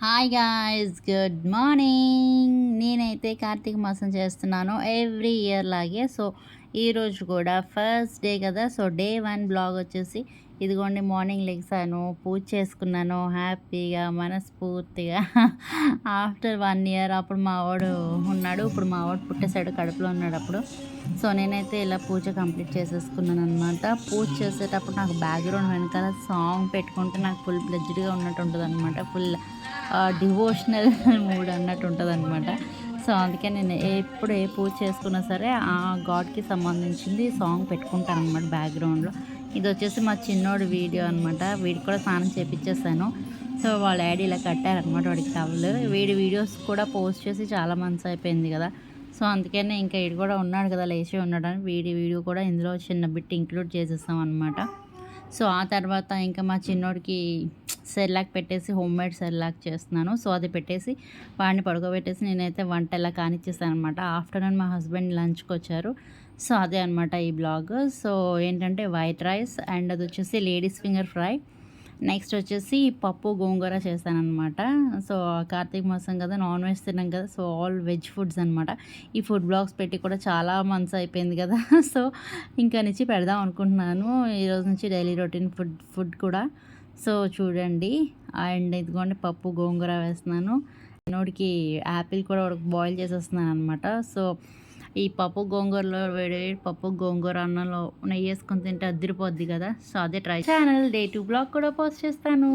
Hi guys, good morning. నేనైతే కార్తీక మాసం చేస్తున్నాను ఎవ్రీ ఇయర్ లాగే. సో ఈరోజు కూడా ఫస్ట్ డే కదా. సో డే 1 బ్లాగ్ వచ్చేసి ఇదిగోండి. మార్నింగ్ లెగ్సాను, పూజ చేసుకున్నాను హ్యాపీగా మనస్ఫూర్తిగా. ఆఫ్టర్ 1 ఇయర్ అప్పుడు మా వాడు ఉన్నాడు, ఇప్పుడు మా వాడు పుట్టేసాడు, కడుపులో ఉన్నాడు అప్పుడు. సో నేనైతే ఇలా పూజ కంప్లీట్ చేసేసుకున్నాను అనమాట. పూజ చేసేటప్పుడు నాకు బ్యాక్గ్రౌండ్ వెనకాల సాంగ్ పెట్టుకుంటే నాకు ఫుల్ ప్లెజ్డ్గా ఉన్నట్టు ఉంటుంది అనమాట. ఫుల్ డివోషనల్ మూడ్ అన్నట్టు ఉంటుంది అనమాట. సో అందుకే నేను ఎప్పుడు ఏ పూజ చేసుకున్నా సరే ఆ గాడ్కి సంబంధించింది సాంగ్ పెట్టుకుంటాను అనమాట బ్యాక్గ్రౌండ్లో. ఇది వచ్చేసి మా చిన్నోడు వీడియో అనమాట. వీడికి కూడా స్నానం చేపించేసాను. సో వాళ్ళ డాడీ ఇలా కట్టారనమాట వాడికి టవల్. వీడి వీడియోస్ కూడా పోస్ట్ చేసి చాలా మంత్స్ అయిపోయింది కదా. సో అందుకనే ఇంకా వీడు కూడా ఉన్నాడు కదా, లేచి ఉన్నాడని వీడి వీడియో కూడా ఇందులో చిన్న బిట్ ఇంక్లూడ్ చేసేస్తాం అనమాట. సో ఆ తర్వాత ఇంకా మా చిన్నోడికి సెర్లాక్ పెట్టేసి హోమ్ మేడ్ సెర్లాక్ చేస్తున్నాను. సో అది పెట్టేసి వాడిని పడుకోబెట్టేసి నేనైతే వంట ఎలా కానిచ్చేస్తాను అనమాట. ఆఫ్టర్నూన్ మా హస్బెండ్ లంచ్కి వచ్చారు. సో అదే అనమాట ఈ బ్లాగ్. సో ఏంటంటే వైట్ రైస్ అండ్ అది వచ్చేసి లేడీస్ ఫింగర్ ఫ్రై. నెక్స్ట్ వచ్చేసి పప్పు గోంగూర చేశానమాట. సో కార్తీక మాసం కదా, నాన్ వెజ్ తిన్నాం కదా. సో ఆల్ వెజ్ ఫుడ్స్ అనమాట. ఈ ఫుడ్ బ్లాగ్స్ పెట్టి కూడా చాలా మంత్స్ అయిపోయింది కదా. సో ఇంకా నుంచి పెడదాం అనుకుంటున్నాను ఈరోజు నుంచి డైలీ రొటీన్ ఫుడ్ కూడా. సో చూడండి. అండ్ ఇదిగోండి పప్పు గోంగూర వేస్తున్నాను. నోడికి యాపిల్ కూడా బాయిల్ చేసేస్తున్నాను అనమాట. సో ఈ పప్పు గోంగూరలో వేడి పప్పు గోంగూర అన్నంలో నెయ్యి వేసుకొని తింటే అదిరిపోద్ది కదా. సో అదే ట్రై ఛానల్ డే 2 బ్లాగ్ కూడా పోస్ట్ చేస్తాను.